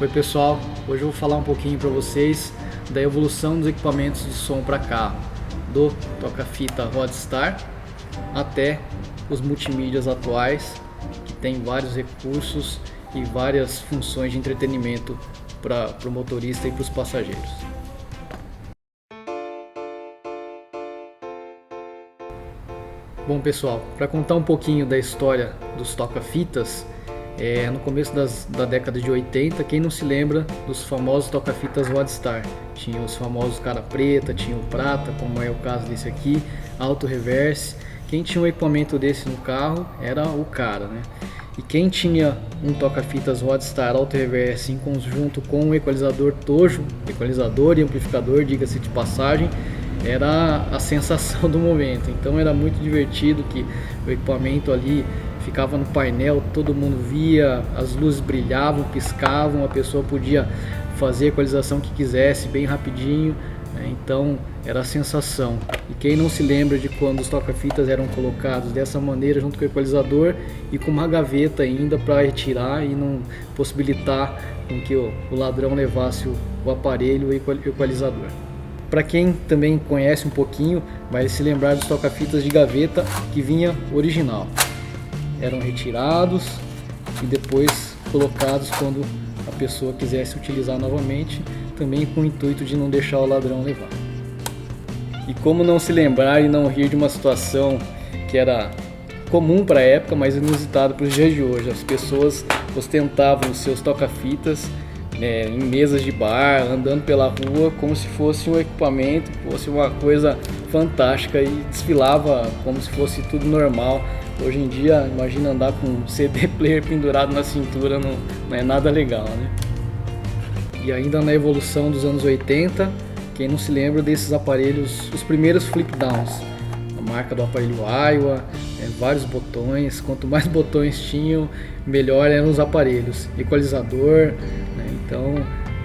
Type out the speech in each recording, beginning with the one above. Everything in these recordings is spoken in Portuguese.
Oi pessoal, hoje eu vou falar um pouquinho para vocês da evolução dos equipamentos de som para carro, do toca-fita Rodstar até os multimídias atuais, que tem vários recursos e várias funções de entretenimento para o motorista e para os passageiros. Bom pessoal, para contar um pouquinho da história dos toca-fitas, no começo da década de 80, quem não se lembra dos famosos toca-fitas Rodstar? Tinha os famosos cara preta, tinha o prata, como é o caso desse aqui, alto reverse. Quem tinha um equipamento desse no carro era o cara, né? E quem tinha um toca-fitas Rodstar alto reverse em conjunto com um equalizador Tojo, equalizador e amplificador, diga-se de passagem, era a sensação do momento. Então era muito divertido, que o equipamento ali ficava no painel, todo mundo via, as luzes brilhavam, piscavam, a pessoa podia fazer a equalização que quisesse bem rapidinho, né? Então era a sensação. E quem não se lembra de quando os toca-fitas eram colocados dessa maneira junto com o equalizador e com uma gaveta ainda para retirar e não possibilitar com que o ladrão levasse o aparelho e o equalizador. Para quem também conhece um pouquinho, vai se lembrar dos toca-fitas de gaveta que vinha original. Eram retirados e depois colocados quando a pessoa quisesse utilizar novamente, também com o intuito de não deixar o ladrão levar. E como não se lembrar e não rir de uma situação que era comum para a época, mas inusitada para os dias de hoje. As pessoas ostentavam os seus toca-fitas em mesas de bar, andando pela rua como se fosse um equipamento, fosse uma coisa fantástica, e desfilava como se fosse tudo normal. Hoje em dia, imagina andar com um CD player pendurado na cintura, não é nada legal, né? E ainda na evolução dos anos 80, quem não se lembra desses aparelhos, os primeiros flip downs, a marca do aparelho Iowa, vários botões, quanto mais botões tinham, melhor eram os aparelhos, equalizador, né? Então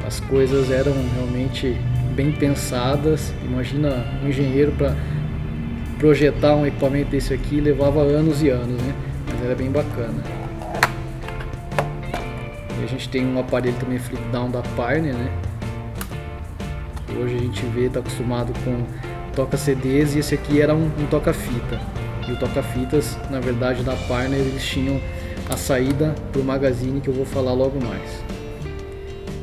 as coisas eram realmente bem pensadas. Imagina um engenheiro para projetar um equipamento desse aqui, levava anos e anos, né? Mas era bem bacana. E a gente tem um aparelho também flip down da Pioneer, né? Hoje a gente vê, está acostumado com toca-CDs, e esse aqui era um toca-fita. E o toca-fitas, na verdade, da Pioneer, eles tinham a saída para o magazine, que eu vou falar logo mais.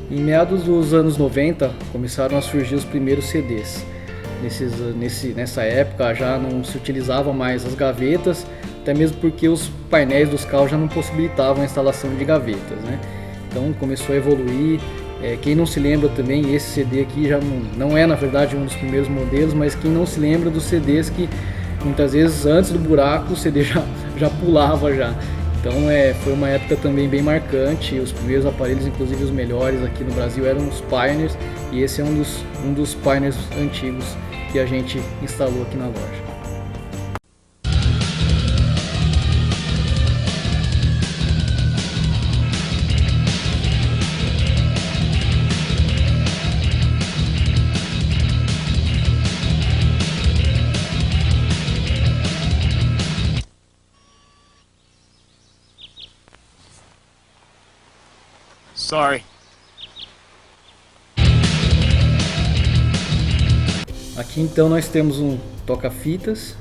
Em meados dos anos 90, começaram a surgir os primeiros CDs. Nessa época já não se utilizava mais as gavetas, até mesmo porque os painéis dos carros já não possibilitavam a instalação de gavetas, né? Então começou a evoluir. Quem não se lembra também, esse CD aqui já não é na verdade um dos primeiros modelos, mas quem não se lembra dos CDs que muitas vezes antes do buraco o CD já pulava já. Então foi uma época também bem marcante. Os primeiros aparelhos, inclusive os melhores aqui no Brasil, eram os Pioneers, e esse é um dos Pioneers antigos que a gente instalou aqui na loja. Sorry. Aqui então nós temos um toca-fitas,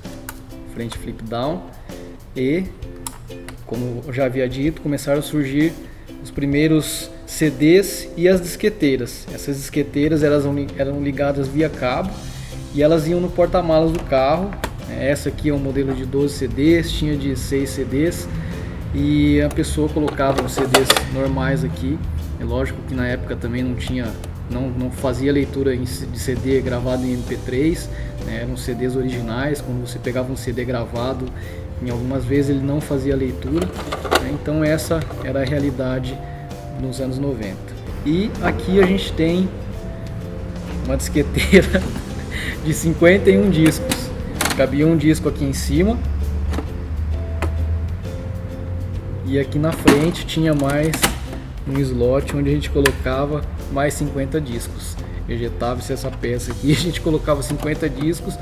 frente flip down, e como eu já havia dito, começaram a surgir os primeiros CDs e as disqueteiras. Essas disqueteiras eram ligadas via cabo e elas iam no porta-malas do carro. Essa aqui é um modelo de 12 CDs, tinha de 6 CDs, e a pessoa colocava os CDs normais aqui. É lógico que na época também não fazia leitura de CD gravado em MP3, né? Eram CDs originais. Quando você pegava um CD gravado, em algumas vezes ele não fazia leitura, né? Então essa era a realidade nos anos 90. E aqui a gente tem uma disqueteira de 51 discos. Cabia um disco aqui em cima, e aqui na frente tinha mais um slot onde a gente colocava mais 50 discos. Ejetava-se essa peça aqui e a gente colocava 50 discos,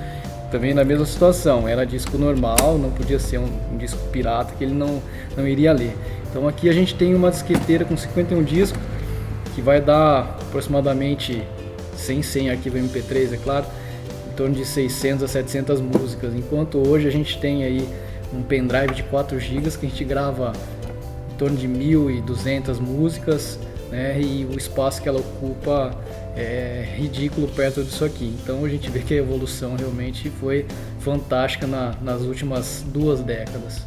também na mesma situação. Era disco normal, não podia ser um disco pirata que ele não iria ler. Então aqui a gente tem uma disqueteira com 51 discos, que vai dar aproximadamente 100 arquivos MP3, é claro, em torno de 600 a 700 músicas, enquanto hoje a gente tem aí um pendrive de 4 GB que a gente grava em torno de 1.200 músicas, né, e o espaço que ela ocupa é ridículo perto disso aqui. Então a gente vê que a evolução realmente foi fantástica nas últimas 2 décadas.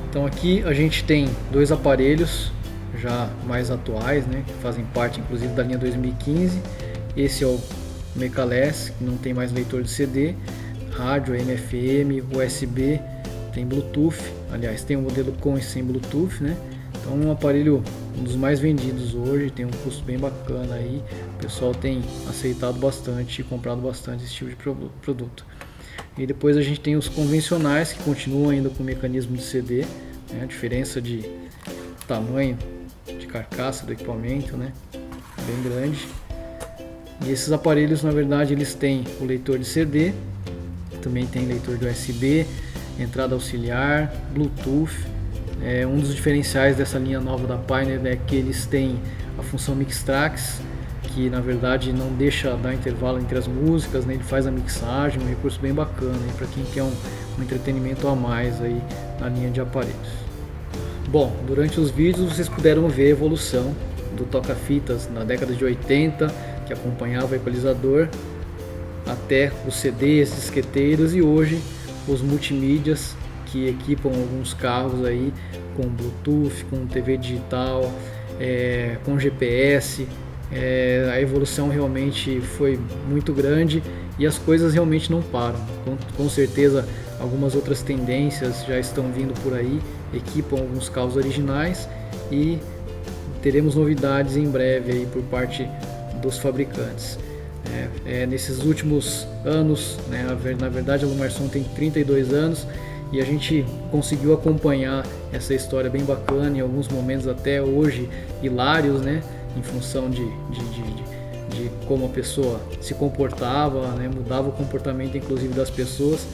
Então aqui a gente tem 2 aparelhos já mais atuais, né, que fazem parte inclusive da linha 2015. Esse é o Mecaless, que não tem mais leitor de CD, rádio, AM, FM, USB, tem Bluetooth, aliás tem um modelo com e sem Bluetooth, né? Então é um aparelho, um dos mais vendidos hoje, tem um custo bem bacana aí, o pessoal tem aceitado bastante e comprado bastante esse tipo de produto. E depois a gente tem os convencionais, que continuam ainda com o mecanismo de CD, né? A diferença de tamanho de carcaça do equipamento, né? Bem grande. E esses aparelhos, na verdade, eles têm o leitor de CD, também tem leitor de USB, entrada auxiliar, Bluetooth. Um dos diferenciais dessa linha nova da Pioneer é que eles têm a função Mix Tracks, que na verdade não deixa dar intervalo entre as músicas, né? Ele faz a mixagem, um recurso bem bacana para quem quer um entretenimento a mais aí na linha de aparelhos. Bom, durante os vídeos vocês puderam ver a evolução do toca-fitas na década de 80, que acompanhava o equalizador, até os CDs, disqueteiros, e hoje os multimídias que equipam alguns carros aí com Bluetooth, com TV digital, com GPS. A evolução realmente foi muito grande e as coisas realmente não param. Com certeza algumas outras tendências já estão vindo por aí, equipam alguns carros originais e teremos novidades em breve aí por parte dos fabricantes. Nesses últimos anos, né, na verdade a Lumarson tem 32 anos e a gente conseguiu acompanhar essa história bem bacana, em alguns momentos até hoje hilários, né, em função de como a pessoa se comportava, né, mudava o comportamento inclusive das pessoas,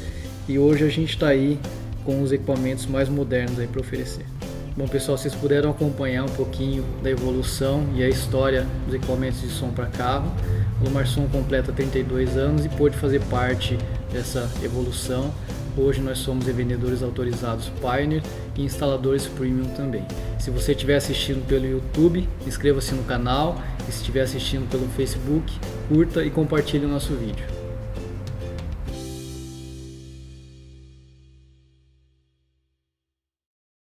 e hoje a gente está aí com os equipamentos mais modernos aí para oferecer. Bom pessoal, vocês puderam acompanhar um pouquinho da evolução e a história dos equipamentos de som para carro. O Lumarson completa 32 anos e pôde fazer parte dessa evolução. Hoje nós somos revendedores autorizados Pioneer e instaladores Premium também. Se você estiver assistindo pelo YouTube, inscreva-se no canal, e se estiver assistindo pelo Facebook, curta e compartilhe o nosso vídeo.